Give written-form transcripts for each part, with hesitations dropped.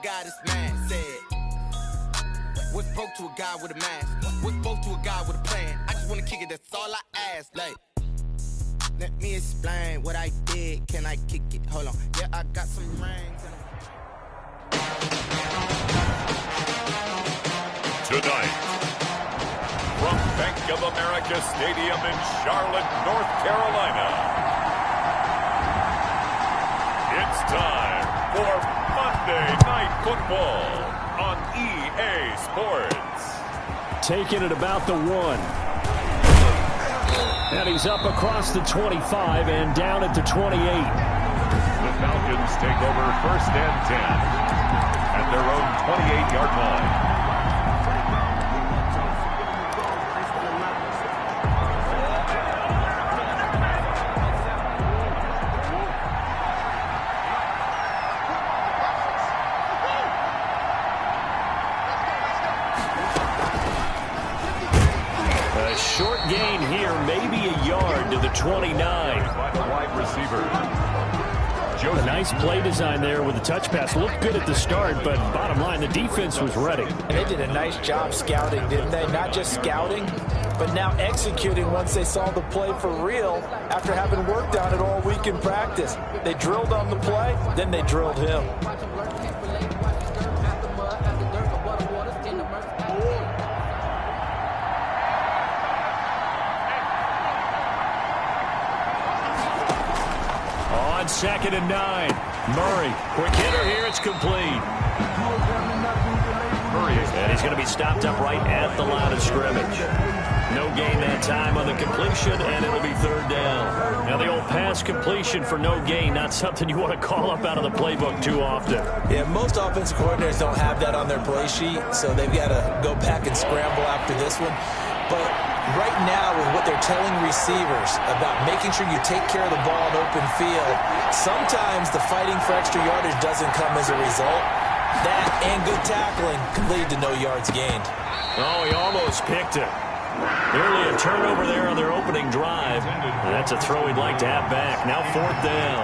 guy this man said, what's broke to a guy with a mask? What's broke to a guy with a plan? I just wanna kick it, that's all I ask. Like, let me explain what I did. Can I kick it? Hold on. Yeah, I got some rings. Tonight, from Bank of America Stadium in Charlotte, North Carolina, it's time for Monday Night Football on EA Sports. Taking it about the 1. And he's up across the 25 and down at the 28. The Falcons take over 1st and 10 at their own 28-yard line. Short gain here, maybe a yard to the 29. By the wide receiver. A nice play design there with the touch pass. Looked good at the start, but bottom line, the defense was ready. And they did a nice job scouting, didn't they? Not just scouting, but now executing once they saw the play for real after having worked on it all week in practice. They drilled on the play, then they drilled him. On 2nd and 9. Murray, quick hitter here, it's complete. Murray, and he's going to be stopped up right at the line of scrimmage. No gain that time on the completion, and it'll be 3rd down. Now the old pass completion for no gain, not something you want to call up out of the playbook too often. Yeah, most offensive coordinators don't have that on their play sheet, so they've got to go back and scramble after this one. But right now, with what they're telling receivers about making sure you take care of the ball in open field, sometimes the fighting for extra yardage doesn't come as a result. That and good tackling can lead to no yards gained. Oh, he almost picked it. Nearly a turnover there on their opening drive. And that's a throw he'd like to have back. Now 4th down.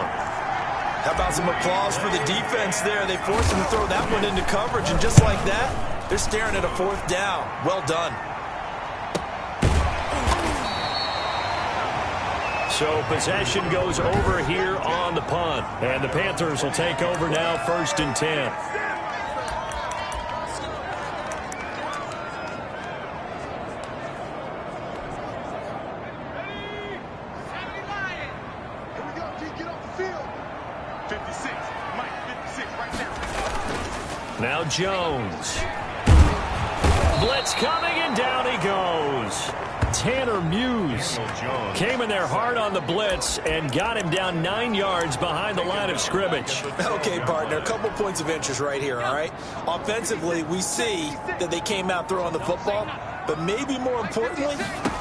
How about some applause for the defense there? They forced him to throw that one into coverage, and just like that, they're staring at a 4th down. Well done. So possession goes over here on the punt. And the Panthers will take over now 1st and 10. Now Jones. Blitz coming, and down he goes. Tanner Muse came in there hard on the blitz and got him down 9 yards behind the line of scrimmage. Okay, partner, a couple points of interest right here, all right? Offensively, we see that they came out throwing the football, but maybe more importantly,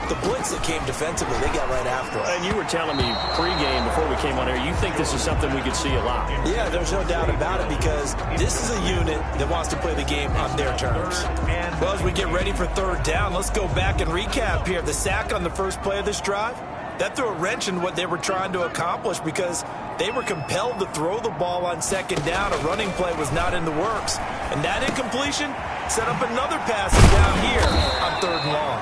the blitz that came defensively, they got right after it. And you were telling me pregame before we came on air, you think this is something we could see a lot. Yeah, there's no doubt about it, because this is a unit that wants to play the game on their terms. Well, as we get ready for 3rd down, let's go back and recap here. The sack on the first play of this drive, that threw a wrench in what they were trying to accomplish, because they were compelled to throw the ball on 2nd down. A running play was not in the works. And that incompletion set up another pass down here on 3rd and long.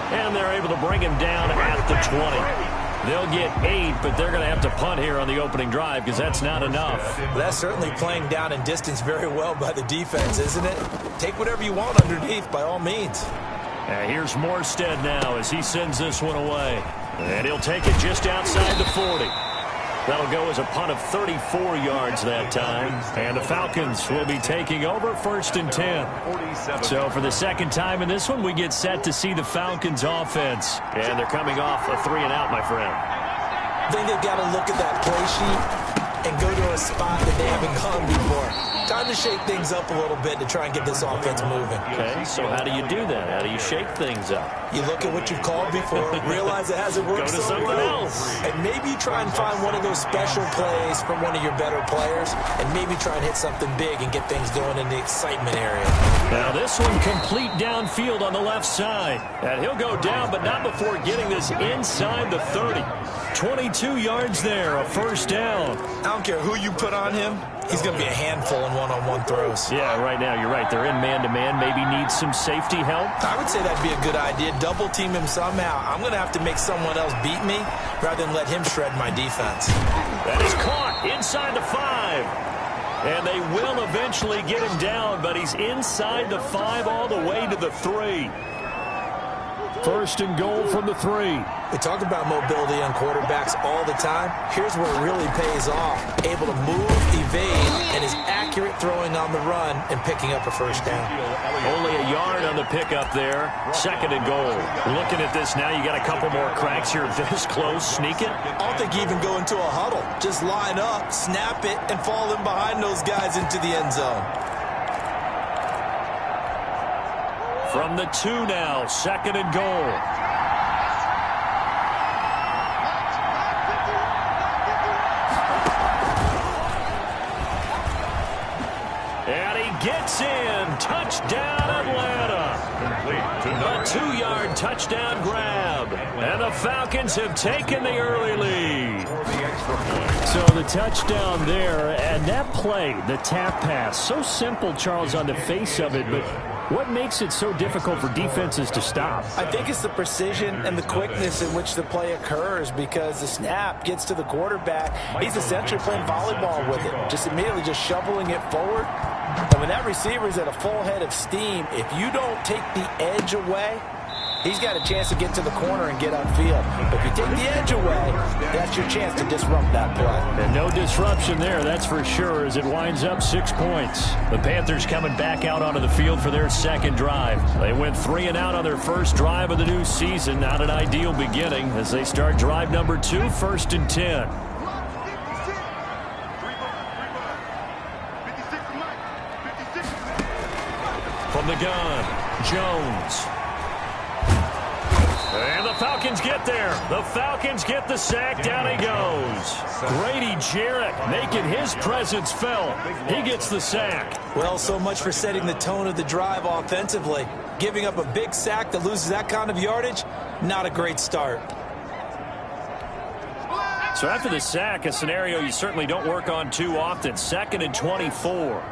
And they're able to bring him down at the 20. They'll get 8, but they're going to have to punt here on the opening drive because that's not enough. Well, that's certainly playing down in distance very well by the defense, isn't it? Take whatever you want underneath, by all means. Here's Morstead now as he sends this one away. And he'll take it just outside the 40. That'll go as a punt of 34 yards that time. And the Falcons will be taking over 1st and 10. So for the 2nd time in this one, we get set to see the Falcons offense. And they're coming off a 3 and out, my friend. I think they've got to look at that play sheet and go to a spot that they haven't gone before. Time to shake things up a little bit to try and get this offense moving. Okay, so how do you do that? How do you shake things up? You look at what you've called before, realize it hasn't worked so well. Go to something else. And maybe try and find one of those special plays from one of your better players, and maybe try and hit something big and get things going in the excitement area. Now this one complete downfield on the left side. And he'll go down, but not before getting this inside the 30. 22 yards there, a 1st down. I don't care who you put on him. He's going to be a handful in one-on-one throws. Yeah, right now you're right. They're in man-to-man. Maybe need some safety help. I would say that'd be a good idea. Double team him somehow. I'm going to have to make someone else beat me rather than let him shred my defense. That is caught inside the 5. And they will eventually get him down, but he's inside the 5 all the way to the 3. First and goal from the 3. We talk about mobility on quarterbacks all the time. Here's where it really pays off. Able to move, evade, and is accurate throwing on the run and picking up a first down. Only a yard on the pickup there. Second and goal. Looking at this now, you got a couple more cracks here. This close, sneak it. I don't think you even go into a huddle. Just line up, snap it, and fall in behind those guys into the end zone. From the 2 now, second and goal. And he gets in. Touchdown, Atlanta. A 2-yard touchdown grab. And the Falcons have taken the early lead. So the touchdown there, and that play, the tap pass, so simple, Charles, on the face of it, but what makes it so difficult for defenses to stop? I think it's the precision and the quickness in which the play occurs, because the snap gets to the quarterback. He's essentially playing volleyball with it, just immediately just shoveling it forward. And when that receiver's at a full head of steam, if you don't take the edge away, he's got a chance to get to the corner and get upfield. But if you take the edge away, that's your chance to disrupt that play. And no disruption there, that's for sure, as it winds up 6 points. The Panthers coming back out onto the field for their second drive. They went 3 and out on their first drive of the new season. Not an ideal beginning as they start drive number 2, first and 10. From the gun, Jones. And the Falcons get there. The Falcons get the sack. Down he goes. Grady Jarrett making his presence felt. He gets the sack. Well, so much for setting the tone of the drive offensively. Giving up a big sack that loses that kind of yardage, not a great start. So after the sack, a scenario you certainly don't work on too often. 2nd and 24.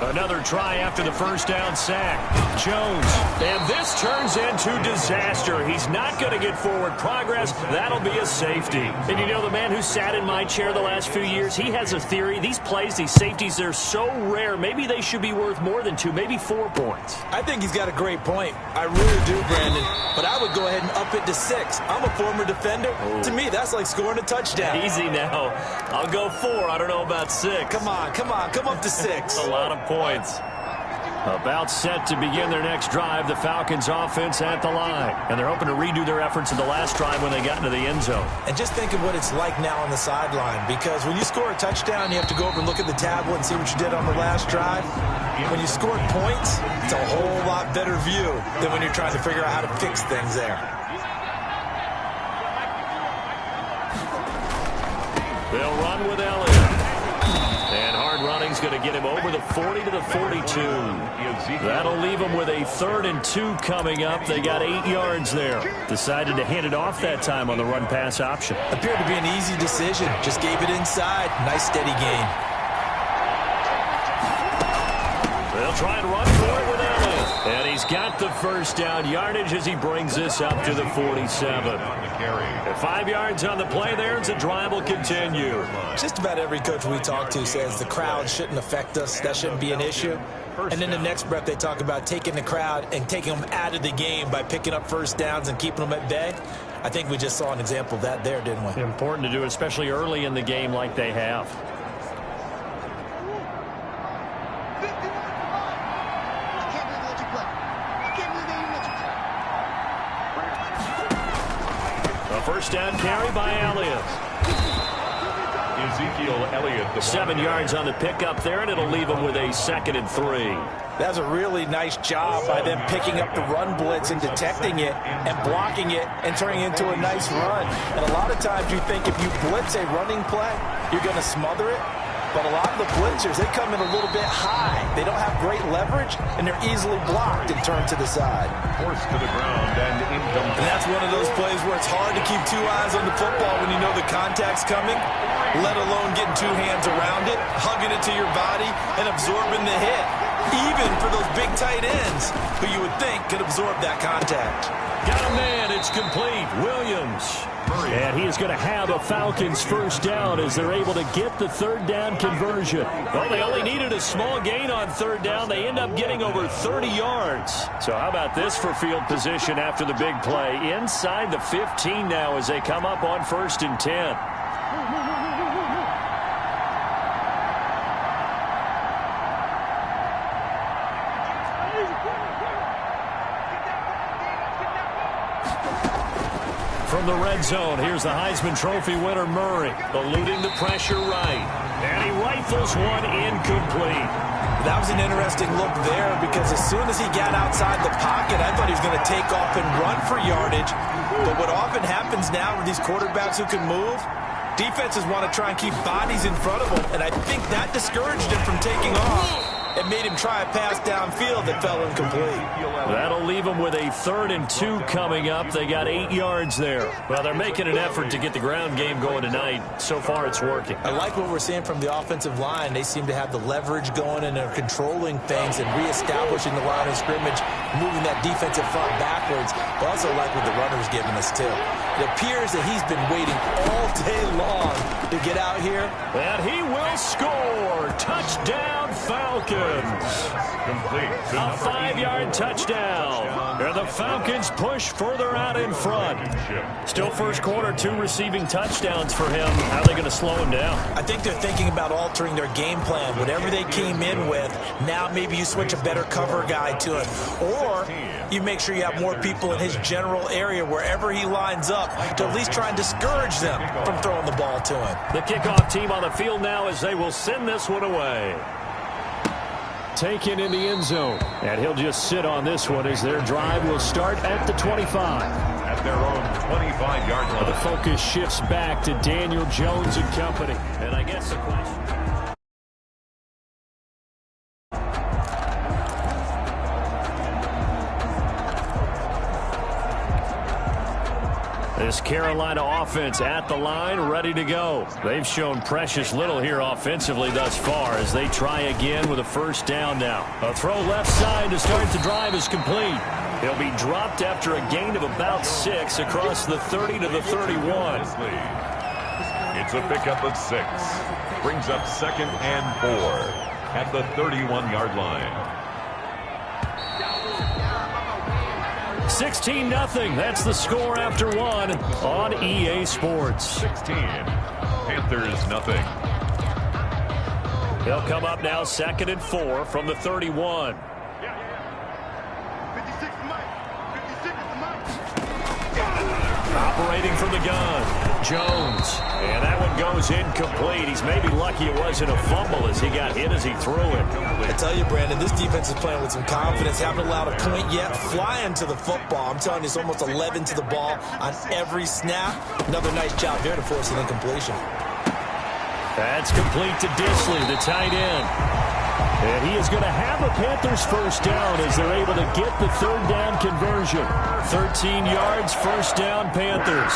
Another try after the first down sack. Jones. And this turns into disaster. He's not going to get forward progress. That'll be a safety. And you know, the man who sat in my chair the last few years, he has a theory. These plays, these safeties, they're so rare. Maybe they should be worth more than 2, maybe 4 points. I think he's got a great point. I really do, Brandon. But I would go ahead and up it to 6. I'm a former defender. To me, that's like scoring a touchdown. Easy now. I'll go 4. I don't know about 6. Come on. Come up to 6. A lot of points. About set to begin their next drive, the Falcons offense at the line. And they're hoping to redo their efforts in the last drive when they got into the end zone. And just think of what it's like now on the sideline, because when you score a touchdown, you have to go over and look at the tablet and see what you did on the last drive. When you scored points, it's a whole lot better view than when you're trying to figure out how to fix things there. They'll run with Elliott. And hard running's going to get him over the 40 to the 42. That'll leave him with a 3rd and 2 coming up. They got 8 yards there. Decided to hand it off that time on the run-pass option. Appeared to be an easy decision. Just gave it inside. Nice steady gain. They'll try and run for it with Elliott. And he's got the first down yardage as he brings this up to the 47. And 5 yards on the play there as the drive will continue. Just about every coach we talk to says the crowd shouldn't affect us. That shouldn't be an issue. And then the next breath they talk about taking the crowd and taking them out of the game by picking up first downs and keeping them at bay. I think we just saw an example of that there, didn't we? Important to do, especially early in the game like they have. First down carry by Elliott. Ezekiel Elliott. 7 yards on the pickup there, and it'll leave him with a 2nd and 3. That's a really nice job by them picking up the run blitz and detecting it and blocking it and turning it into a nice run. And a lot of times you think if you blitz a running play, you're going to smother it. But a lot of the blitzers, they come in a little bit high. They don't have great leverage, and they're easily blocked and turned to the side. Forced to the ground and incomplete. And that's one of those plays where it's hard to keep two eyes on the football when you know the contact's coming, let alone getting two hands around it, hugging it to your body, and absorbing the hit. Even for those big tight ends who you would think could absorb that contact. Got a man. It's complete. Williams. And he is going to have a Falcons first down as they're able to get the third down conversion. Well, they only needed a small gain on third down. They end up getting over 30 yards. So how about this for field position after the big play? Inside the 15 now as they come up on 1st and 10. From the red zone, here's the Heisman Trophy winner Murray, eluding the pressure right. And he rifles one incomplete. That was an interesting look there because as soon as he got outside the pocket, I thought he was going to take off and run for yardage. But what often happens now with these quarterbacks who can move, defenses want to try and keep bodies in front of them, and I think that discouraged him from taking off. It made him try a pass downfield that fell incomplete. That'll leave them with a 3rd and 2 coming up. They got 8 yards there. Well, they're making an effort to get the ground game going tonight. So far, it's working. I like what we're seeing from the offensive line. They seem to have the leverage going, and they're controlling things and reestablishing the line of scrimmage, moving that defensive front backwards. I also like what the runner's giving us, too. It appears that he's been waiting all day long to get out here. And he will score. Touchdown, Falcons. Complete. A 5-yard touchdown. And the Falcons push further out in front. Still first quarter, 2 receiving touchdowns for him. How are they going to slow him down? I think they're thinking about altering their game plan. Whatever they came in with, now maybe you switch a better cover guy to him. Or you make sure you have more people in his general area wherever he lines up to at least try and discourage them from throwing the ball to him. The kickoff team on the field now as they will send this one away. Taken in the end zone. And he'll just sit on this one as their drive will start at the 25. At their own 25-yard line. The focus shifts back to Daniel Jones and company. And I guess the question... This Carolina offense at the line, ready to go. They've shown precious little here offensively thus far as they try again with a first down now. A throw left side to start the drive is complete. He'll be dropped after a gain of about 6 across the 30 to the 31. It's a pickup of 6. Brings up 2nd and 4 at the 31-yard line. 16-0. That's the score after 1 on EA Sports. 16. Panthers nothing. They'll come up now 2nd and 4 from the 31. Operating from the gun. Jones. And that one goes incomplete. He's maybe lucky it wasn't a fumble as he got hit as he threw it. I tell you, Brandon, this defense is playing with some confidence. Haven't allowed a point yet. Flying to the football. I'm telling you, it's almost 11 to the ball on every snap. Another nice job there to force an incompletion. That's complete to Disley, the tight end. And he is going to have a Panthers first down as they're able to get the third down conversion. 13 yards, first down, Panthers.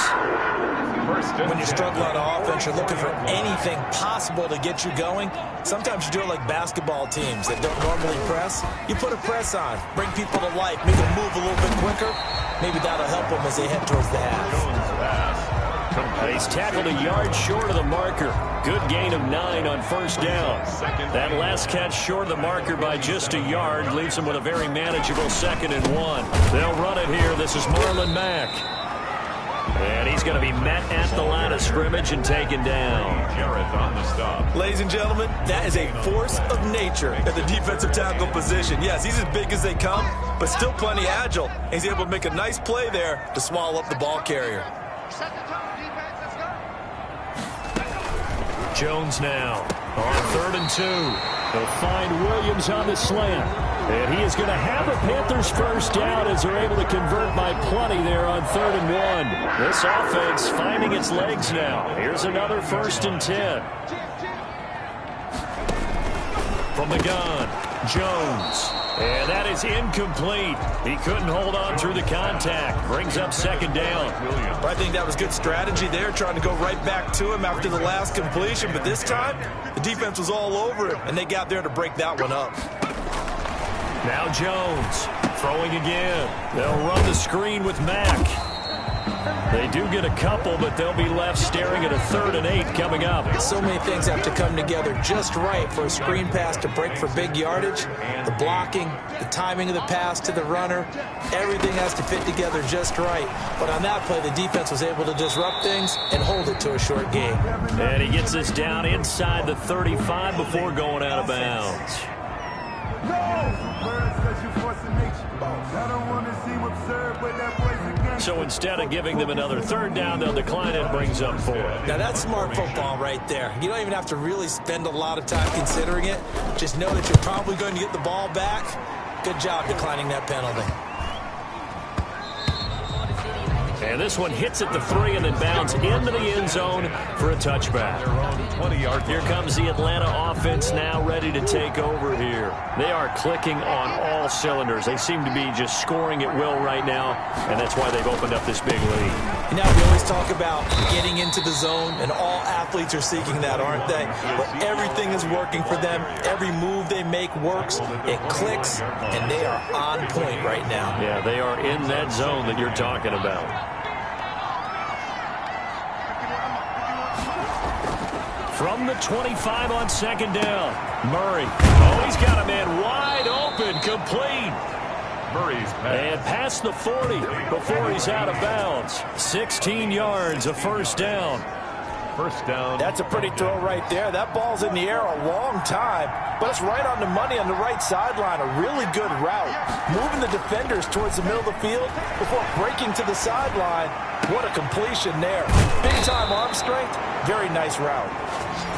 When you struggle on offense, you're looking for anything possible to get you going. Sometimes you do it like basketball teams that don't normally press. You put a press on, bring people to life, make them move a little bit quicker. Maybe that'll help them as they head towards the half. He's tackled a yard short of the marker. Good gain of 9 on first down. That last catch short of the marker by just a yard leaves him with a very manageable 2nd and 1. They'll run it here. This is Marlon Mack. And he's going to be met at the line of scrimmage and taken down. Jarrett on the stop. Ladies and gentlemen, that is a force of nature at the defensive tackle position. Yes, he's as big as they come, but still plenty agile. He's able to make a nice play there to swallow up the ball carrier. Jones now on 3rd and 2. They'll find Williams on the slant. And he is going to have a Panthers first down as they're able to convert by plenty there on 3rd and 1. This offense finding its legs now. Here's another 1st and 10. From the gun, Jones. And that is incomplete. He couldn't hold on through the contact. Brings up second down. I think that was good strategy there, trying to go right back to him after the last completion. But this time, the defense was all over it, and they got there to break that one up. Now Jones throwing again. They'll run the screen with Mack. They do get a couple, but they'll be left staring at a 3rd and 8 coming up. So many things have to come together just right for a screen pass to break for big yardage. The blocking, the timing of the pass to the runner, everything has to fit together just right. But on that play, the defense was able to disrupt things and hold it to a short game. And he gets us down inside the 35 before going out of bounds. So instead of giving them another 3rd down, they'll decline it, brings up 4. Now that's smart football right there. You don't even have to really spend a lot of time considering it. Just know that you're probably going to get the ball back. Good job declining that penalty. And this one hits at the 3 and then bounds into the end zone for a touchback. Here comes the Atlanta offense now ready to take over here. They are clicking on all cylinders. They seem to be just scoring at will right now, and that's why they've opened up this big lead. You know, we always talk about getting into the zone, and all athletes are seeking that, aren't they? But everything is working for them. Every move they make works. It clicks, and they are on point right now. Yeah, they are in that zone that you're talking about. From the 25 on 2nd down, Murray. Oh, he's got a man wide open, complete. Murray's pass. And past the 40 before he's out of bounds. 16 yards, a 1st down. 1st down. That's a pretty throw right there. That ball's in the air a long time, but it's right on the money on the right sideline. A really good route. Moving the defenders towards the middle of the field before breaking to the sideline. What a completion there. Big-time arm strength. Very nice route.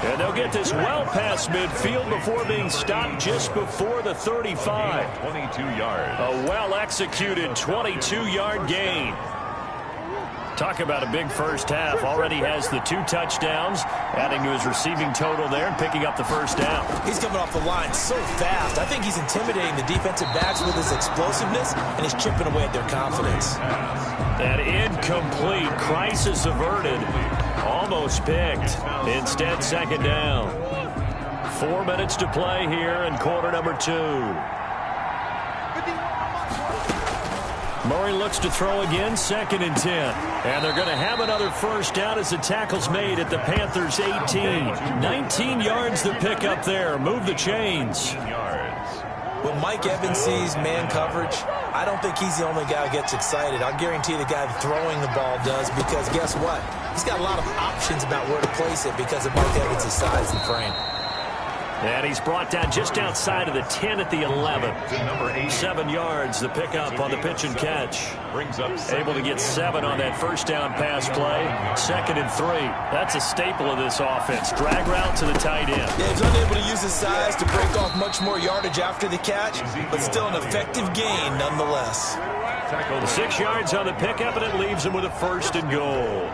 And they'll get this well past midfield before being stopped just before the 35. 22 yards. A well-executed 22-yard gain. Talk about a big 1st half. Already has the 2 touchdowns, adding to his receiving total there and picking up the 1st down. He's coming off the line so fast. I think he's intimidating the defensive backs with his explosiveness, and he's chipping away at their confidence. That incomplete, crisis averted, almost picked. Instead, 2nd down. 4 minutes to play here in quarter number 2. Murray looks to throw again, 2nd and 10. And they're going to have another 1st down as the tackle's made at the Panthers' 18. 19 yards to pick up there. Move the chains. When Mike Evans sees man coverage, I don't think he's the only guy who gets excited. I'll guarantee the guy throwing the ball does, because guess what? He's got a lot of options about where to place it because of Mike Evans' size and frame. And he's brought down just outside of the 10 at the 11. 7 yards, the pickup on the pitch and catch. Able to get 7 on that 1st down pass play. 2nd and 3. That's a staple of this offense. Drag route to the tight end. Yeah, he's unable to use his size to break off much more yardage after the catch, but still an effective gain nonetheless. 6 yards on the pickup, and it leaves him with a 1st and goal.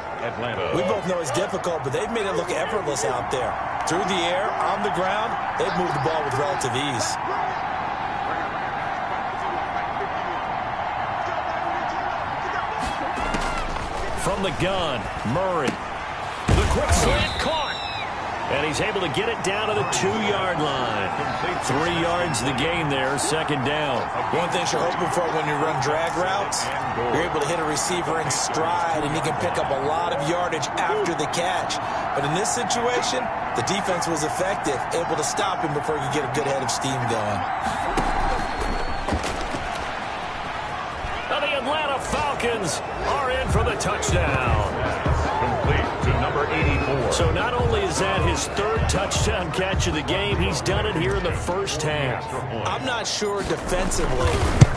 We both know it's difficult, but they've made it look effortless out there. Through the air, on the ground, they've moved the ball with relative ease. From the gun, Murray. The quick slant caught. And he's able to get it down to the 2-yard line. 3 yards the gain there, 2nd down. One thing you're hoping for when you run drag routes, you're able to hit a receiver in stride, and he can pick up a lot of yardage after the catch. But in this situation, the defense was effective, able to stop him before he could get a good head of steam going. And the Atlanta Falcons are in for the touchdown. Complete to number 84. So not only is that his 3rd touchdown catch of the game, he's done it here in the 1st half. I'm not sure defensively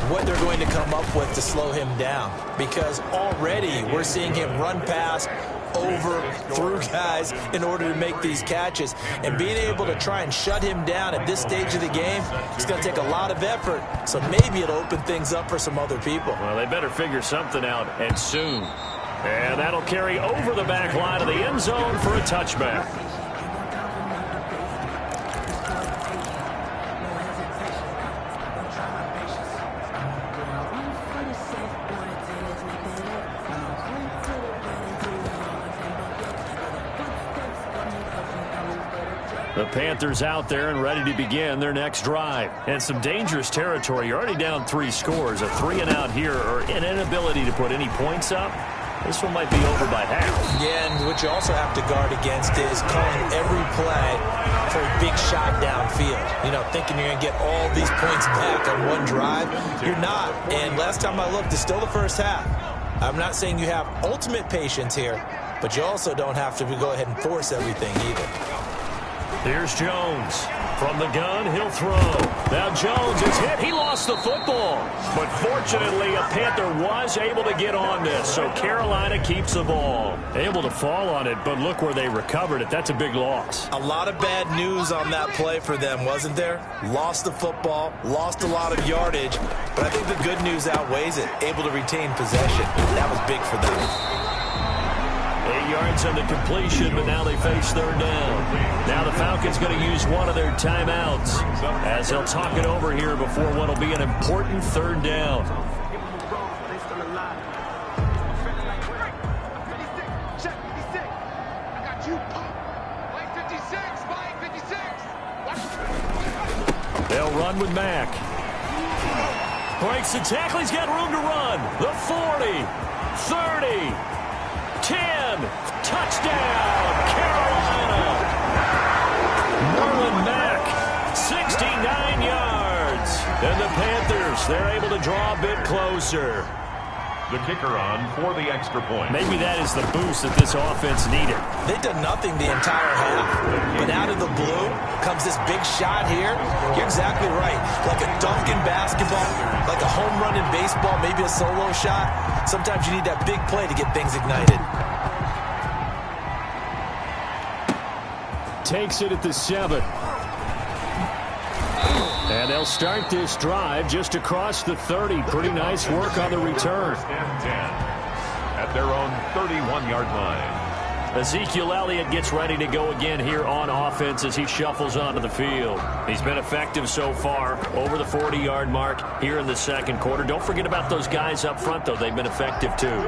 what they're going to come up with to slow him down, because already we're seeing him run past, over, through guys in order to make these catches. And being able to try and shut him down at this stage of the game, it's going to take a lot of effort. So maybe it'll open things up for some other people. Well, they better figure something out, and soon. And that'll carry over the back line of the end zone for a touchback. The Panthers out there and ready to begin their next drive. And some dangerous territory. You're already down 3 scores. A 3-and-out here or an inability to put any points up. This one might be over by half. Yeah, and what you also have to guard against is calling every play for a big shot downfield. You know, thinking you're going to get all these points back on one drive. You're not. And last time I looked, it's still the first half. I'm not saying you have ultimate patience here, but you also don't have to go ahead and force everything either. Here's Jones. From the gun, he'll throw. Now Jones is hit. He lost the football. But fortunately, a Panther was able to get on this, so Carolina keeps the ball. Able to fall on it, but look where they recovered it. That's a big loss. A lot of bad news on that play for them, wasn't there? Lost the football, lost a lot of yardage, but I think the good news outweighs it. Able to retain possession. That was big for them. 8 yards on the completion, but now they face third down. Now the Falcons going to use one of their timeouts as they'll talk it over here before what will be an important third down. They'll run with Mack. Breaks the tackle. He's got room to run. The 40, 30. 10, touchdown, Carolina. Marlon Mack, 69 yards. And the Panthers, they're able to draw a bit closer. The kicker on for the extra point. Maybe that is the boost that this offense needed. They've done nothing the entire half. But out of the blue comes this big shot here. You're exactly right. Like a dunk in basketball, like a home run in baseball, maybe a solo shot. Sometimes you need that big play to get things ignited. Takes it at the 7. And they'll start this drive just across the 30. Pretty nice work on the return. At their own 31-yard line. Ezekiel Elliott gets ready to go again here on offense as he shuffles onto the field. He's been effective so far, over the 40-yard mark here in the second quarter. Don't forget about those guys up front, though. They've been effective, too.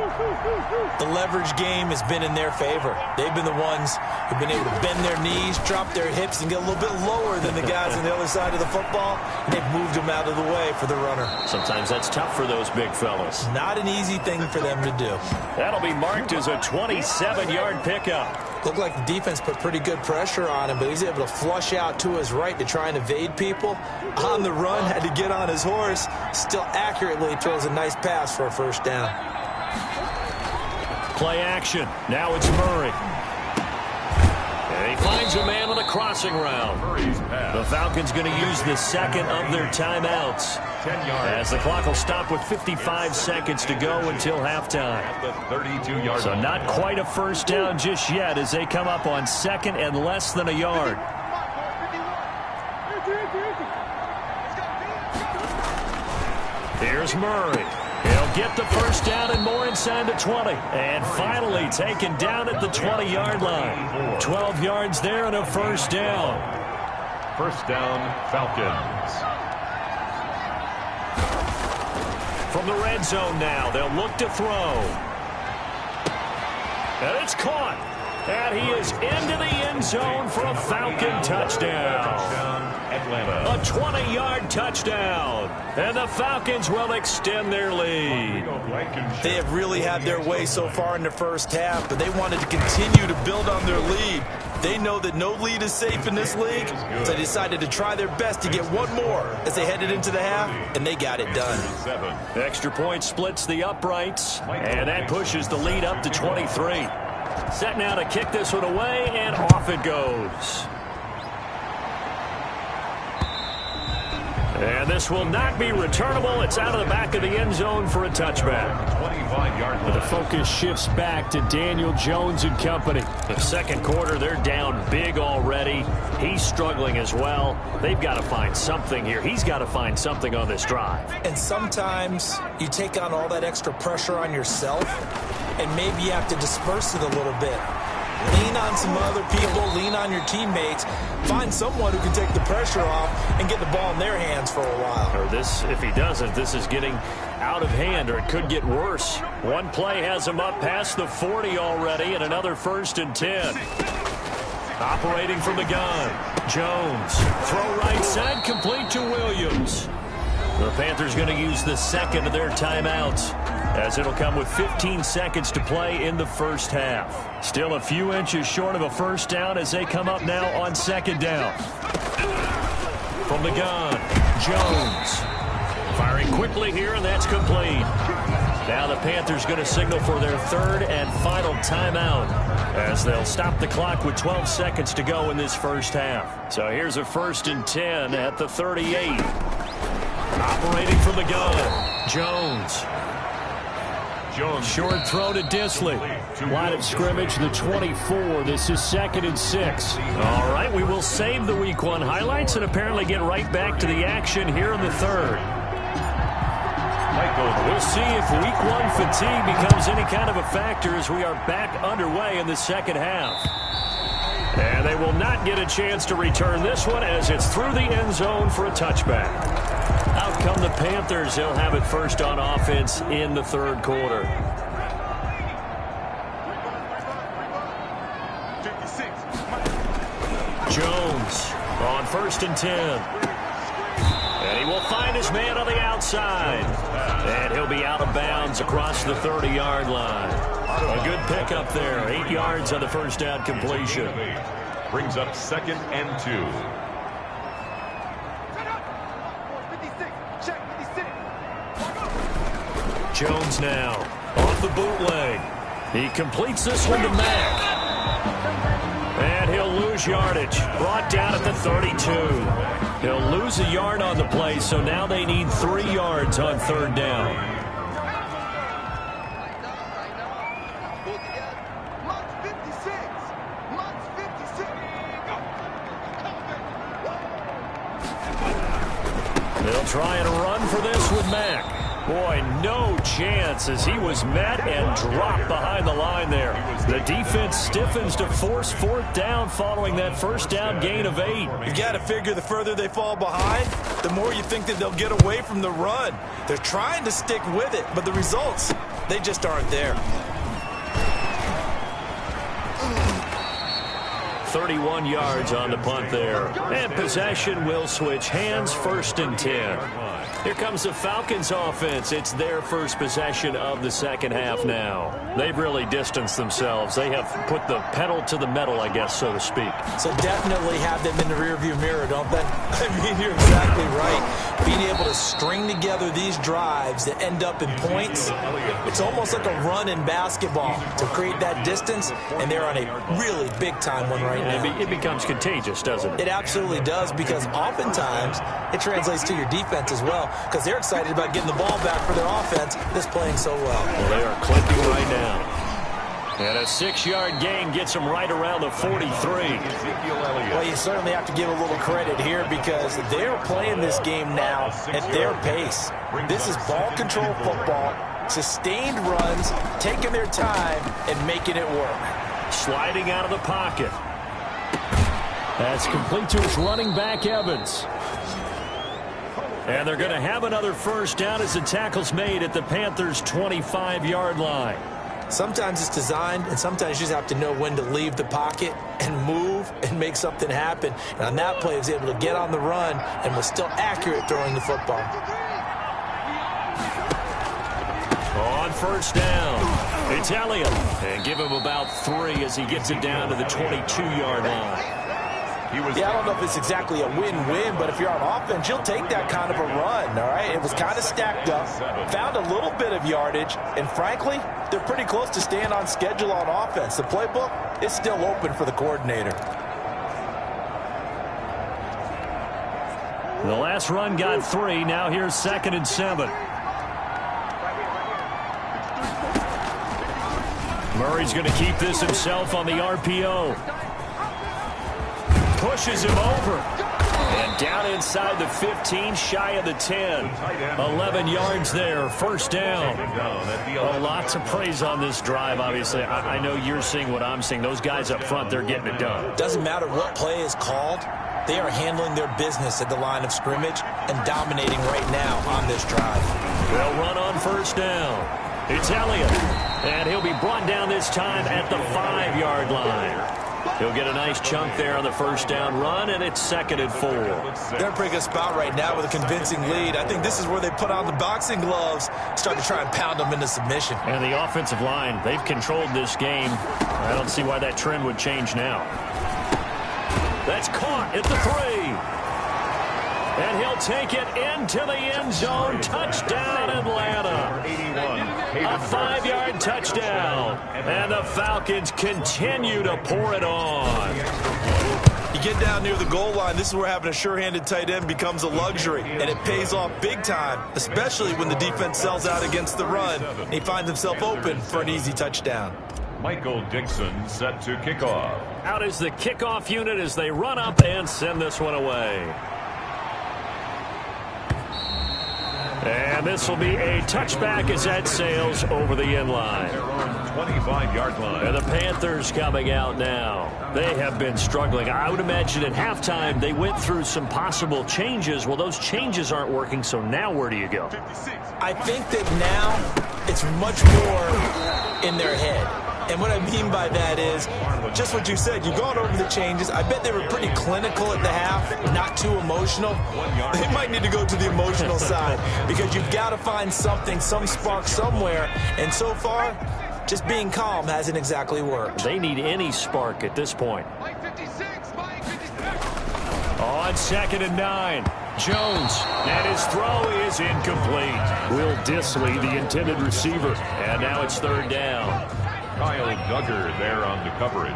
The leverage game has been in their favor. They've been the ones who've been able to bend their knees, drop their hips, and get a little bit lower than the guys on the other side of the football. And they've moved them out of the way for the runner. Sometimes that's tough for those big fellas. Not an easy thing for them to do. That'll be marked as a 27-yard pickup. Looked like the defense put pretty good pressure on him, but he's able to flush out to his right to try and evade people. On the run, had to get on his horse. Still accurately throws a nice pass for a first down. Play action. Now it's Murray. And he finds a man on the crossing route. The Falcons going to use the second of their timeouts. 10 yards. As the clock will stop with 55 seconds to go until halftime. At the 32-yard So line. not quite a first down just yet as they come up on second and less than a yard. Here's Murray. He'll get the first down and more inside the 20. And finally taken down at the 20-yard line. 12 yards there and a first down. First down, Falcons. From the red zone now, they'll look to throw. And it's caught. And he is into the end zone for a Falcon touchdown. Atlanta. A 20-yard touchdown. And the Falcons will extend their lead. They have really had their way so far in the first half, but they wanted to continue to build on their lead. They know that no lead is safe in this league, so they decided to try their best to get one more as they headed into the half, and they got it done. Extra point splits the uprights, and that pushes the lead up to 23. Set now to kick this one away, and off it goes. And this will not be returnable. It's out of the back of the end zone for a touchback. 25-yard line. The focus shifts back to Daniel Jones and company. The second quarter, they're down big already. He's struggling as well. They've got to find something here. He's got to find something on this drive. And sometimes you take on all that extra pressure on yourself, and maybe you have to disperse it a little bit. Lean on some other people, lean on your teammates, find someone who can take the pressure off and get the ball in their hands for a while. Or this, if he doesn't, this is getting out of hand, or it could get worse. One play has him up past the 40 already, and another 1st and 10. Operating from the gun. Jones. Throw right side, complete to Williams. The Panthers going to use the second of their timeouts, as it'll come with 15 seconds to play in the first half. Still a few inches short of a first down as they come up now on second down. From the gun, Jones. Firing quickly here, and that's complete. Now the Panthers going to signal for their third and final timeout, as they'll stop the clock with 12 seconds to go in this first half. So here's a 1st and 10 at the 38. Operating from the gun, Jones. Short throw to Disley. Line of scrimmage, the 24. This is 2nd and 6. All right, we will save the Week 1 highlights and apparently get right back to the action here in the third. We'll see if Week 1 fatigue becomes any kind of a factor as we are back underway in the second half. And they will not get a chance to return this one as it's through the end zone for a touchback. Out come the Panthers. They'll have it first on offense in the third quarter. Jones on 1st and 10. And he will find his man on the outside. And he'll be out of bounds across the 30-yard line. A good pickup there. 8 yards on the first down completion. Brings up 2nd and 2. Jones now off the bootleg. He completes this one to Mack. And he'll lose yardage. Brought down at the 32. He'll lose a yard on the play, so now they need 3 yards on third down. They'll try and run for this with Mack. Boy, no chance as he was met and dropped behind the line there. The defense stiffens to force 4th down following that first down gain of 8. You've got to figure the further they fall behind, the more you think that they'll get away from the run. They're trying to stick with it, but the results, they just aren't there. 31 yards on the punt there. And possession will switch hands, 1st and 10. Here comes the Falcons offense. It's their first possession of the second half now. They've really distanced themselves. They have put the pedal to the metal, I guess, so to speak. So definitely have them in the rearview mirror, don't they? I mean, you're exactly right. Being able to string together these drives that end up in points, it's almost like a run in basketball to create that distance, and they're on a really big-time one right now. It becomes contagious, doesn't it? It absolutely does, because oftentimes it translates to your defense as well, because they're excited about getting the ball back for their offense that's playing so well. Well, they are clicking right now. And a 6-yard gain gets them right around the 43. Well, you certainly have to give a little credit here because they're playing this game now at their pace. This is ball control football, sustained runs, taking their time, and making it work. Sliding out of the pocket. That's complete to his running back, Evans. And they're going to have another first down as the tackle's made at the Panthers' 25-yard line. Sometimes it's designed, and sometimes you just have to know when to leave the pocket and move and make something happen. And on that play, he was able to get on the run and was still accurate throwing the football. On first down, it's Elliott. And give him about 3 as he gets it down to the 22-yard line. Yeah, I don't know if it's exactly a win-win, but if you're on offense, you'll take that kind of a run, all right? It was kind of stacked up, found a little bit of yardage, and frankly, they're pretty close to staying on schedule on offense. The playbook is still open for the coordinator. The last run got 3. Now here's 2nd and 7. Murray's going to keep this himself on the RPO. Pushes him over. And down inside the 15, shy of the 10. 11 yards there, first down. Oh, lots of praise on this drive, obviously. I know you're seeing what I'm seeing. Those guys up front, they're getting it done. Doesn't matter what play is called. They are handling their business at the line of scrimmage and dominating right now on this drive. They'll run on first down. It's Elliott. And he'll be brought down this time at the 5-yard line. He'll get a nice chunk there on the first down run, and it's 2nd and 4. They're in a pretty good spot right now with a convincing lead. I think this is where they put on the boxing gloves, start to try and pound them into submission. And the offensive line, they've controlled this game. I don't see why that trend would change now. That's caught at the 3. And he'll take it into the end zone. Touchdown, Atlanta. A 5-yard touchdown. And the Falcons continue to pour it on. You get down near the goal line, this is where having a sure-handed tight end becomes a luxury. And it pays off big time, especially when the defense sells out against the run. And he finds himself open for an easy touchdown. Michael Dixon set to kickoff. Out is the kickoff unit as they run up and send this one away. And this will be a touchback as that sails over the end line. 25-yard line. And the Panthers coming out now. They have been struggling. I would imagine at halftime they went through some possible changes. Well, those changes aren't working, so now where do you go? I think that now it's much more in their head. And what I mean by that is just what you said. You've gone over the changes. I bet they were pretty clinical at the half, not too emotional. They might need to go to the emotional side because you've got to find something, some spark somewhere. And so far, just being calm hasn't exactly worked. They need any spark at this point. On 2nd and 9. Jones, and his throw is incomplete. Will Disley, the intended receiver. And now it's 3rd down. Kyle Duggar there on the coverage.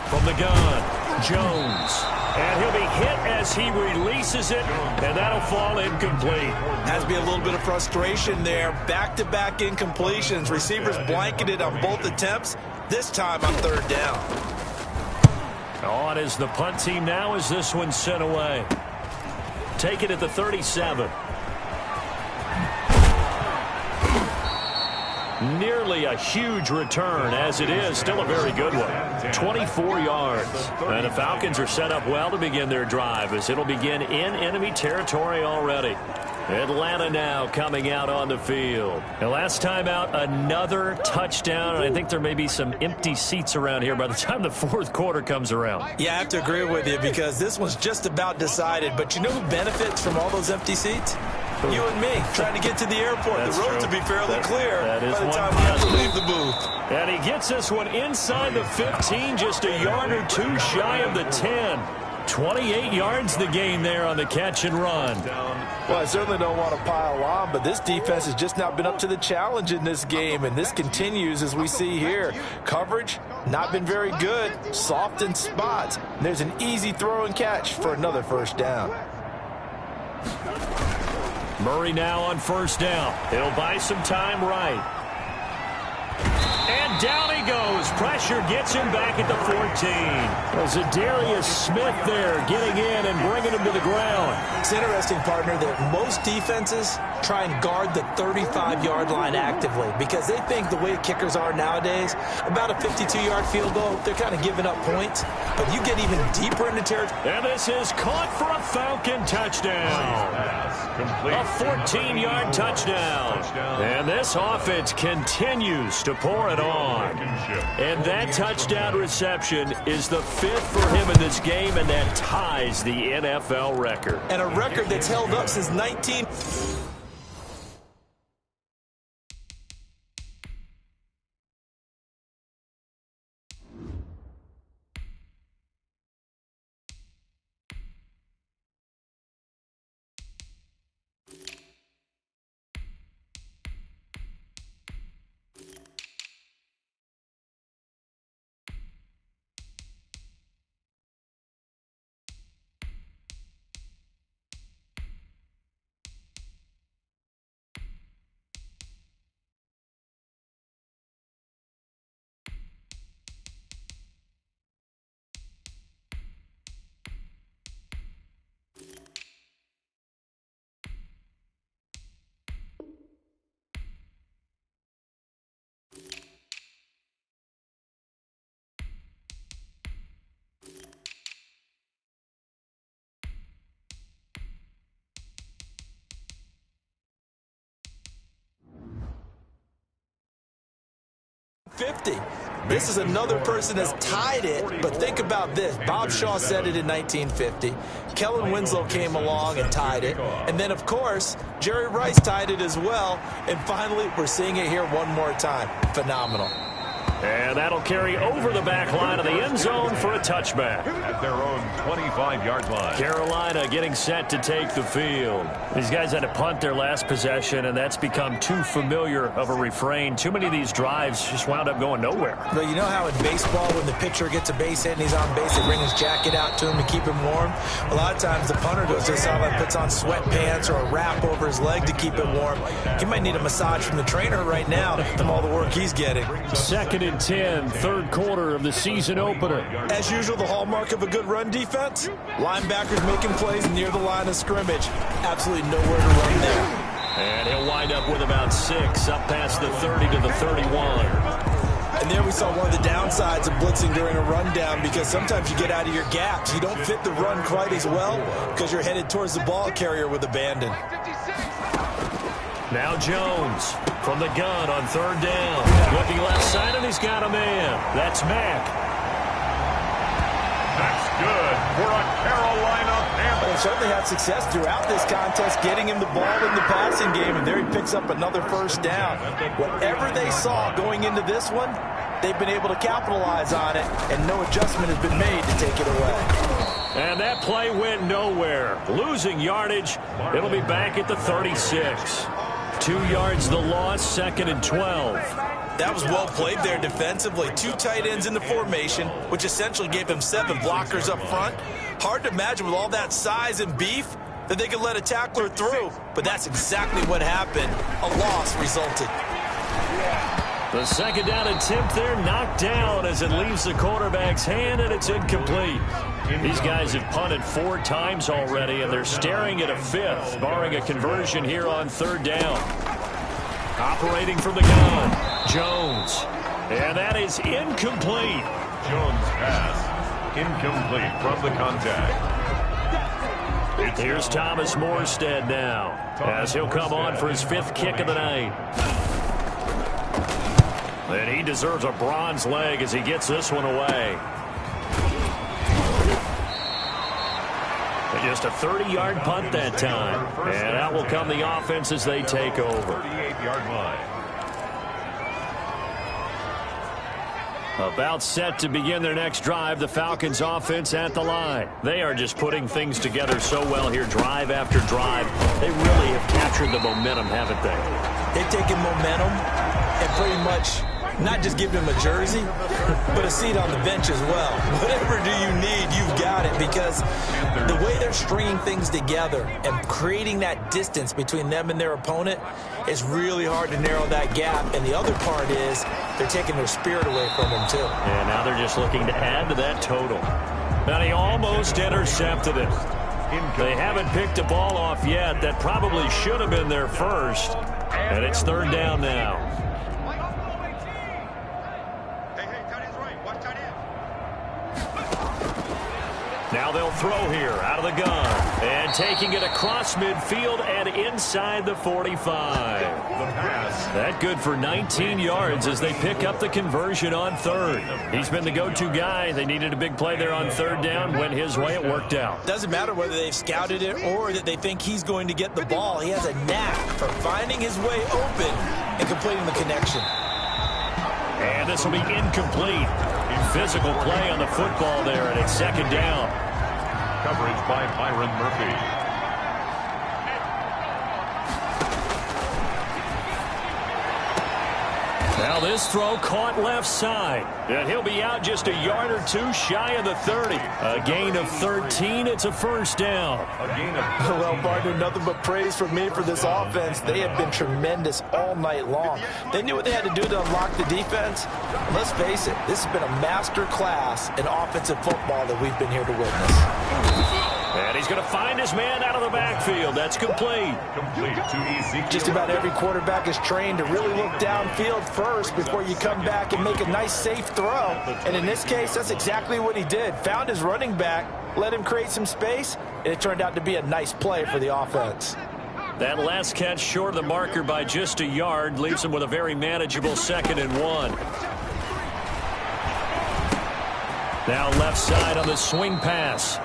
From the gun, Jones. And he'll be hit as he releases it, and that'll fall incomplete. Has to be a little bit of frustration there. Back-to-back incompletions. Receivers blanketed on both attempts, this time on 3rd down. On is the punt team now as this one's sent away. Take it at the 37. Nearly a huge return, as it is still a very good one. 24 yards. And the Falcons are set up well to begin their drive as it'll begin in enemy territory already. Atlanta now coming out on the field. And last time out, another touchdown. And I think there may be some empty seats around here by the time the 4th quarter comes around. Yeah, I have to agree with you because this one's just about decided. But you know who benefits from all those empty seats? You and me, trying to get to the airport. That's the roads true. will be fairly clear that is by the one time we have to positive. leave the booth. And he gets this one inside the 15, just a yard or two shy of the 10. 28 yards the gain there on the catch and run. Well, I certainly don't want to pile on, but this defense has just not been up to the challenge in this game, and this continues as we see here. Coverage, not been very good, soft in spots. And there's an easy throw and catch for another 1st down. Murray now on 1st down. He'll buy some time right. And down he goes. Pressure gets him back at the 14. Zadarius Smith there getting in and bringing him to the ground. It's interesting, partner, that most defenses try and guard the 35-yard line actively because they think the way kickers are nowadays, about a 52-yard field goal, they're kind of giving up points. But you get even deeper into territory. And this is caught for a Falcon touchdown. A 14-yard touchdown. And this offense continues to pour it on. And that touchdown reception is the 5th for him in this game, and that ties the NFL record. And a record that's held up since 19... 50. This is another person that's tied it, but think about this. Bob Shaw said it in 1950. Kellen Winslow came along and tied it. And then, of course, Jerry Rice tied it as well. And finally, we're seeing it here one more time. Phenomenal. And that'll carry over the back line of the end zone for a touchback. At their own 25-yard line. Carolina getting set to take the field. These guys had to punt their last possession, and that's become too familiar of a refrain. Too many of these drives just wound up going nowhere. But you know how in baseball, when the pitcher gets a base hit and he's on base, they bring his jacket out to him to keep him warm? A lot of times the punter goes to the sideline, puts on sweatpants or a wrap over his leg to keep it warm. He might need a massage from the trainer right now from all the work he's getting. 2nd and 10, third quarter of the season opener. As usual, the hallmark of a good run defense, linebackers making plays near the line of scrimmage. Absolutely nowhere to run there. And he'll wind up with about 6, up past the 30 to the 31. And there we saw one of the downsides of blitzing during a rundown, because sometimes you get out of your gaps. You don't fit the run quite as well because you're headed towards the ball carrier with abandon. Now Jones from the gun on 3rd down. Looking left side, and he's got a man. That's Mack. That's good for a Carolina Panther. They certainly had success throughout this contest getting him the ball in the passing game, and there he picks up another 1st down. Whatever they saw going into this one, they've been able to capitalize on it, and no adjustment has been made to take it away. And that play went nowhere. Losing yardage. It'll be back at the 36. 2 yards the loss, 2nd and 12. That was well played there defensively. 2 tight ends in the formation, which essentially gave them 7 blockers up front. Hard to imagine with all that size and beef that they could let a tackler through, but that's exactly what happened. A loss resulted. The 2nd down attempt there knocked down as it leaves the quarterback's hand, and it's incomplete. These guys have punted 4 times already, and they're staring at a 5th, barring a conversion here on 3rd down. Operating from the gun, Jones. And that is incomplete. Jones' pass incomplete from the contact. Here's Thomas Morstead now, as he'll come on for his 5th kick of the night. And he deserves a bronze leg as he gets this one away. Just a 30-yard punt that time. And out will come the offense as they take over. 38-yard line. About set to begin their next drive, the Falcons offense at the line. They are just putting things together so well here, drive after drive. They really have captured the momentum, haven't they? They've taken momentum and pretty much not just give him a jersey, but a seat on the bench as well. Whatever do you need, you've got it, because the way they're stringing things together and creating that distance between them and their opponent is really hard to narrow that gap. And the other part is they're taking their spirit away from them, too. And now they're just looking to add to that total. Now he almost intercepted it. They haven't picked a ball off yet. That probably should have been their first. And it's 3rd down now. Now they'll throw here out of the gun. And taking it across midfield and inside the 45. That good for 19 yards as they pick up the conversion on 3rd. He's been the go-to guy. They needed a big play there on 3rd down. Went his way. It worked out. Doesn't matter whether they've scouted it or that they think he's going to get the ball. He has a knack for finding his way open and completing the connection. And this will be incomplete. Physical play on the football there, and it's 2nd down. Coverage by Byron Murphy. Now this throw caught left side. And he'll be out just a yard or 2 shy of the 30. A gain of 13. It's a 1st down. A gain of Well, partner, nothing but praise from me for this offense. They have been tremendous all night long. They knew what they had to do to unlock the defense. Let's face it, this has been a master class in offensive football that we've been here to witness. And he's going to find his man out of the backfield. That's complete. complete to Ezekiel. Just about every quarterback is trained to really look downfield first before you come back and make a nice, safe throw. And in this case, that's exactly what he did. Found his running back, let him create some space, and it turned out to be a nice play for the offense. That last catch short of the marker by just a yard leaves him with a very manageable 2nd and 1. Now left side on the swing pass.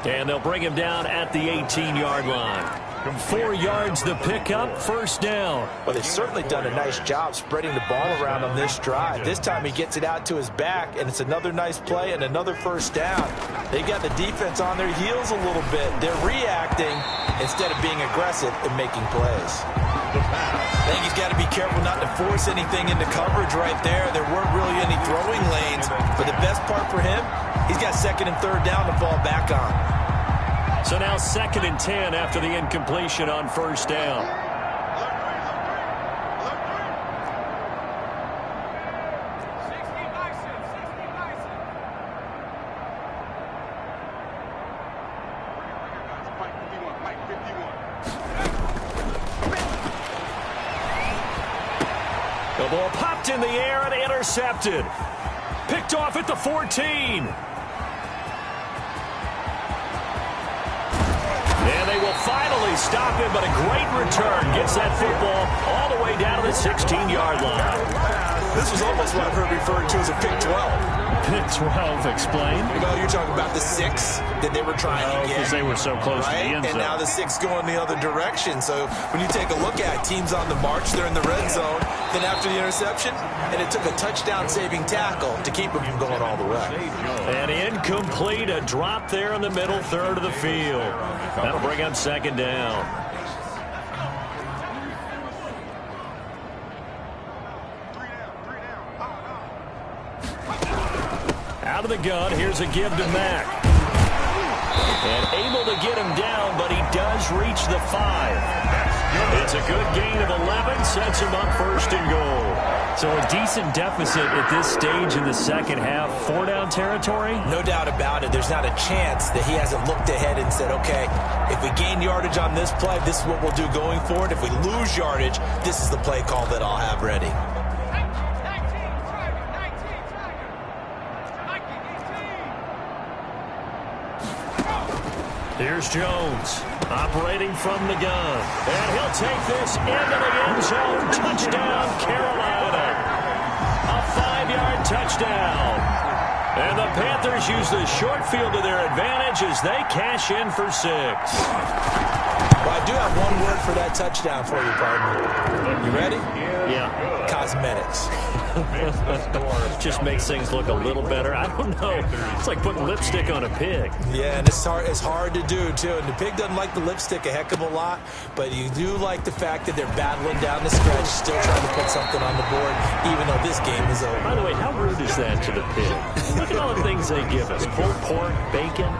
And they'll bring him down at the 18-yard line. 4 yards the pickup, first down. Well, they've certainly done a nice job spreading the ball around on this drive. This time he gets it out to his back, and it's another nice play and another first down. They got the defense on their heels a little bit. They're reacting instead of being aggressive and making plays. I think he's got to be careful not to force anything into coverage right there. There weren't really any throwing lanes, but the best part for him, he's got second and third down to fall back on. So now 2nd and 10 after the incompletion on first down. The ball popped in the air and intercepted. Picked off at the 14. And they will finally stop him, but a great return gets that football all the way down to the 16-yard line. This was almost what I've heard referred to as a pick 12. Pick 12, explain. Well, you're talking about the 6 that they were trying to get. Because they were so close to the end zone. And now the 6 going the other direction. So when you take a look at teams on the march, they're in the red zone. Then after the interception, and it took a touchdown-saving tackle to keep them from going all the way. And incomplete, a drop there in the middle third of the field. That'll bring up 2nd down. Out of the gun, here's a give to Mack. And able to get him down, but he does reach the 5. It's a good gain of 11, sets him up 1st and goal. So a decent deficit at this stage in the second half. 4-down territory? No doubt about it. There's not a chance that he hasn't looked ahead and said, okay, if we gain yardage on this play, this is what we'll do going forward. If we lose yardage, this is the play call that I'll have ready. Here's Jones, operating from the gun. And he'll take this into the end zone. Touchdown, Carolina. A 5-yard touchdown. And the Panthers use the short field to their advantage as they cash in for 6. Well, I do have one word for that touchdown for you, partner. You ready? Yeah. Cosmetics. Just makes things look a little better. I don't know. It's like putting lipstick on a pig. Yeah, and it's hard to do, too. And the pig doesn't like the lipstick a heck of a lot, but you do like the fact that they're battling down the stretch, still trying to put something on the board, even though this game is over. By the way, how rude is that to the pig? Look at all the things they give us. Pulled pork, bacon.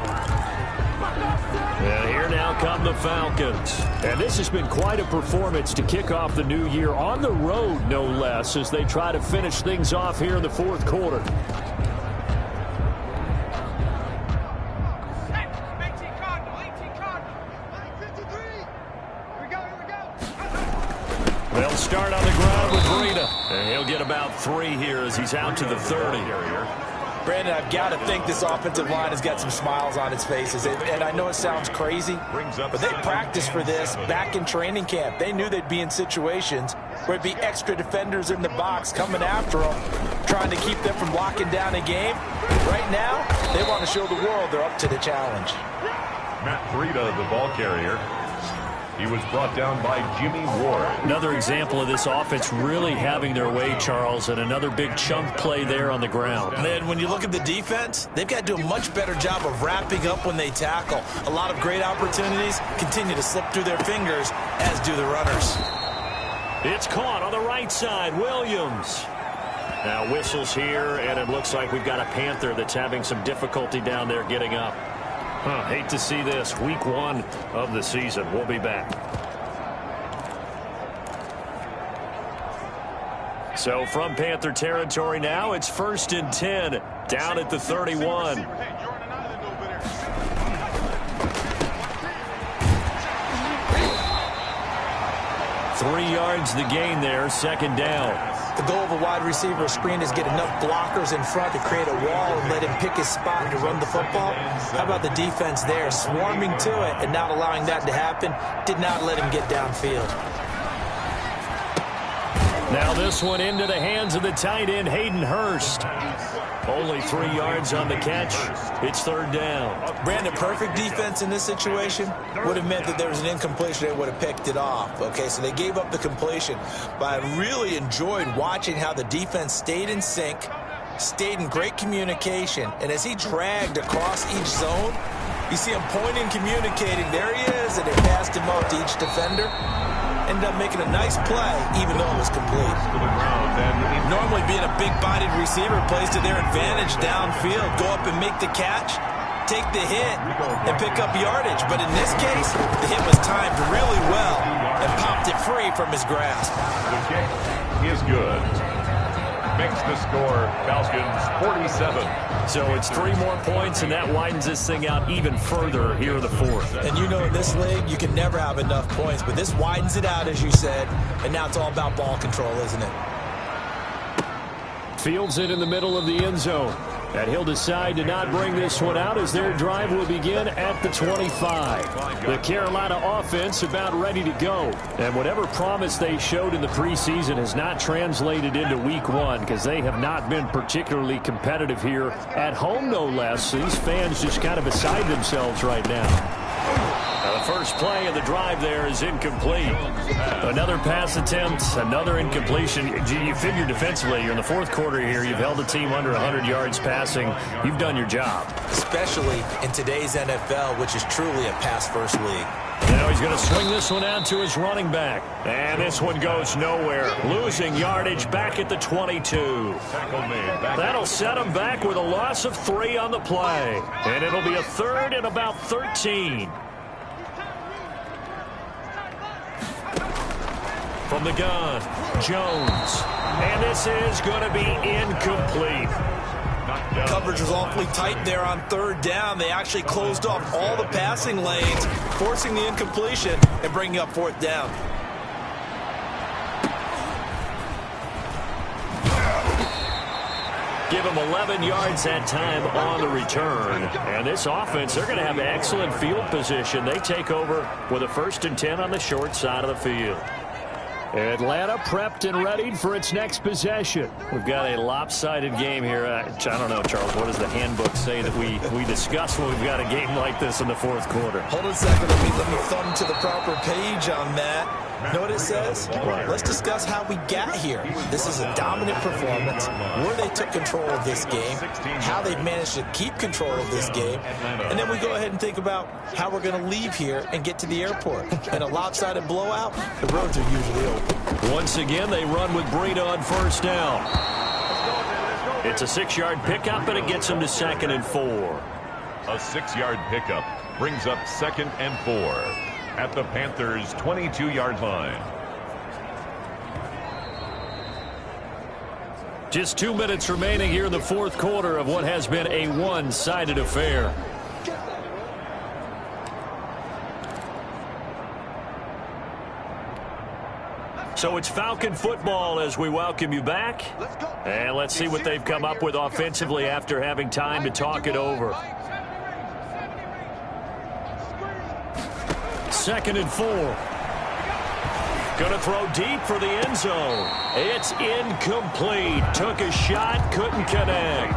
And here now come the Falcons. And this has been quite a performance to kick off the new year on the road, no less, as they try to finish things off here in the 4th quarter. They'll start on the ground with Rita. And he'll get about 3 here as he's out to the 30. Brandon, I've got to think this offensive line has got some smiles on its faces. And I know it sounds crazy, but they practiced for this back in training camp. They knew they'd be in situations where it'd be extra defenders in the box coming after them, trying to keep them from locking down a game. Right now, they want to show the world they're up to the challenge. Matt Breida, the ball carrier. He was brought down by Jimmy Ward. Another example of this offense really having their way, Charles, and another big chunk play there on the ground. And then when you look at the defense, they've got to do a much better job of wrapping up when they tackle. A lot of great opportunities continue to slip through their fingers, as do the runners. It's caught on the right side, Williams. Now whistles here, and it looks like we've got a Panther that's having some difficulty down there getting up. Hate to see this. Week 1 of the season. We'll be back. So from Panther territory now, it's 1st and 10 down at the 31. Three yards the gain there, 2nd down. The goal of a wide receiver screen is get enough blockers in front to create a wall and let him pick his spot to run the football. How about the defense there, swarming to it and not allowing that to happen? Did not let him get downfield. Now this one into the hands of the tight end, Hayden Hurst. Only 3 yards on the catch. It's third down. Brandon, perfect defense in this situation would have meant that there was an incompletion. They would have picked it off. Okay, so they gave up the completion. But I really enjoyed watching how the defense stayed in sync, stayed in great communication. And as he dragged across each zone, you see him pointing, communicating. There he is, and they passed him off to each defender. Ended up making a nice play, even though it was complete. Normally being a big-bodied receiver plays to their advantage downfield. Go up and make the catch, take the hit, and pick up yardage. But in this case, the hit was timed really well and popped it free from his grasp. The kick is good. Makes the score Falcons 47. So it's 3 more points, and that widens this thing out even further here in the fourth. And you know in this league, you can never have enough points, but this widens it out, as you said, and now it's all about ball control, isn't it? Fields it in the middle of the end zone. And he'll decide to not bring this one out as their drive will begin at the 25. The Carolina offense about ready to go. And whatever promise they showed in the preseason has not translated into week 1 because they have not been particularly competitive here at home, no less. These fans just kind of beside themselves right now. The first play of the drive there is incomplete. Another pass attempt, another incompletion. You figure defensively, you're in the fourth quarter here. You've held the team under 100 yards passing. You've done your job. Especially in today's NFL, which is truly a pass-first league. Now he's going to swing this one out to his running back. And this one goes nowhere. Losing yardage back at the 22. That'll set him back with a loss of 3 on the play. And it'll be a third and about 13. From the gun, Jones. And this is going to be incomplete. Coverage was awfully tight there on third down. They actually closed off all the passing lanes, forcing the incompletion and bringing up fourth down. Give them 11 yards that time on the return. And this offense, they're going to have excellent field position. They take over with a 1st and 10 on the short side of the field. Atlanta prepped and readied for its next possession. We've got a lopsided game here. I don't know, Charles, what does the handbook say that we discuss when we've got a game like this in the fourth quarter? Hold on a second. Let me thumb to the proper page on that. Know what it says? Let's discuss how we got here. This is a dominant performance, where they took control of this game, how they've managed to keep control of this game, and then we go ahead and think about how we're going to leave here and get to the airport. In a lopsided blowout, the roads are usually open. Once again, they run with Breida on first down. It's a 6-yard pickup, and it gets them to 2nd and 4. A 6-yard pickup brings up 2nd and 4. At the Panthers' 22-yard line. Just 2 minutes remaining here in the fourth quarter of what has been a one-sided affair. So it's Falcon football as we welcome you back. And let's see what they've come up with offensively after having time to talk it over. 2nd and 4. Going to throw deep for the end zone. It's incomplete. Took a shot, couldn't connect.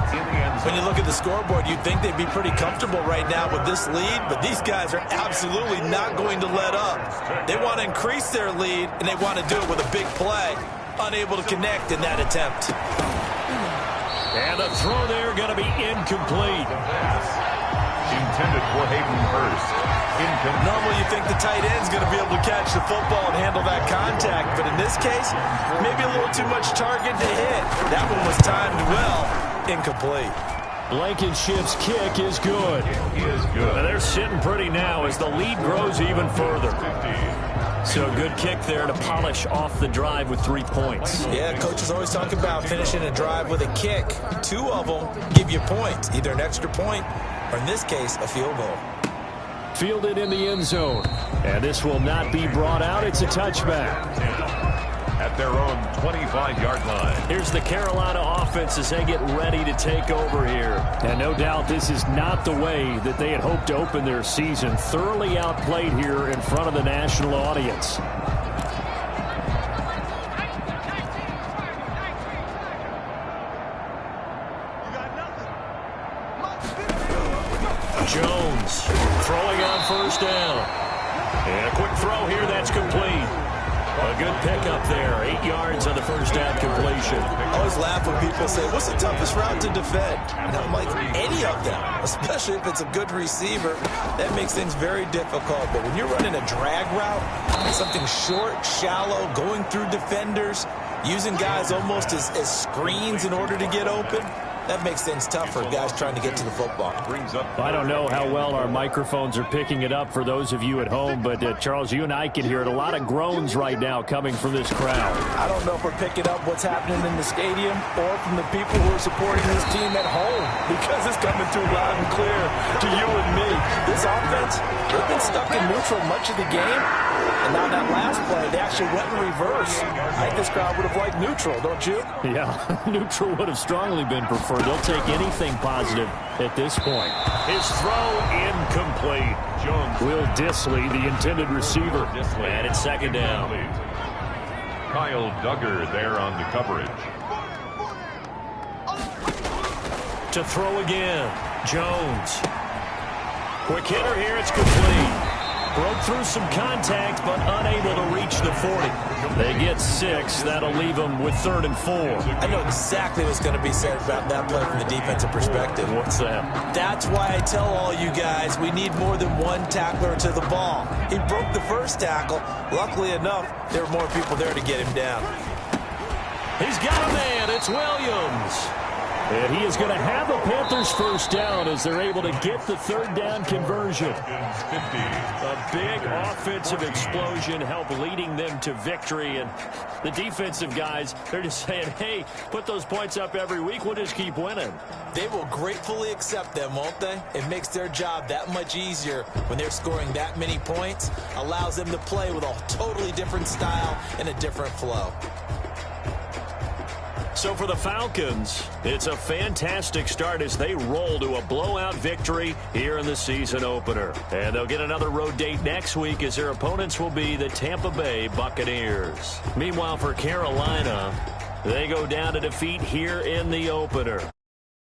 When you look at the scoreboard, you'd think they'd be pretty comfortable right now with this lead, but these guys are absolutely not going to let up. They want to increase their lead, and they want to do it with a big play. Unable to connect in that attempt. And the throw there going to be incomplete. Intended for Hayden Hurst. Normally you think the tight end's going to be able to catch the football and handle that contact, but in this case, maybe a little too much target to hit. That one was timed well, incomplete. Blankenship's kick is good. He is good. And they're sitting pretty now as the lead grows even further. So a good kick there to polish off the drive with 3 points. Yeah, coaches always talk about finishing a drive with a kick. 2 of them give you points, either an extra point or, in this case, a field goal. Fielded in the end zone. And this will not be brought out. It's a touchback. At their own 25-yard line. Here's the Carolina offense as they get ready to take over here. And no doubt this is not the way that they had hoped to open their season. Thoroughly outplayed here in front of the national audience. Jones throwing on first down. And a quick throw here, that's complete. A good pickup there, 8 yards on the first down completion. I always laugh when people say, what's the toughest route to defend? And I'm like, any of them, especially if it's a good receiver. That makes things very difficult. But when you're running a drag route, something short, shallow, going through defenders, using guys almost as screens in order to get open, that makes things tough for guys trying to get to the football. I don't know how well our microphones are picking it up for those of you at home, but Charles, you and I can hear it. A lot of groans right now coming from this crowd. I don't know if we're picking up what's happening in the stadium or from the people who are supporting this team at home, because it's coming through loud and clear to you and me. This offense, they've been stuck in neutral much of the game, and now that last play, they actually went in reverse. I think this crowd would have liked neutral, don't you? Yeah, neutral would have strongly been preferred. They'll take anything positive at this point. His throw incomplete. Will Disley, the intended receiver, and it's second down. Kyle Duggar there on the coverage. To throw again, Jones. Quick hitter here, it's complete. Broke through some contact, but unable to reach the 40. They get 6. That'll leave them with 3rd and 4. I know exactly what's going to be said about that play from the defensive perspective. What's that? That's why I tell all you guys we need more than one tackler to the ball. He broke the first tackle. Luckily enough, there were more people there to get him down. He's got a man. It's Williams. And he is going to have the Panthers first down as they're able to get the 3rd down conversion. A big offensive explosion helped leading them to victory. And the defensive guys, they're just saying, hey, put those points up every week. We'll just keep winning. They will gratefully accept them, won't they? It makes their job that much easier when they're scoring that many points. Allows them to play with a totally different style and a different flow. So for the Falcons, it's a fantastic start as they roll to a blowout victory here in the season opener. And they'll get another road date next week as their opponents will be the Tampa Bay Buccaneers. Meanwhile, for Carolina, they go down to defeat here in the opener.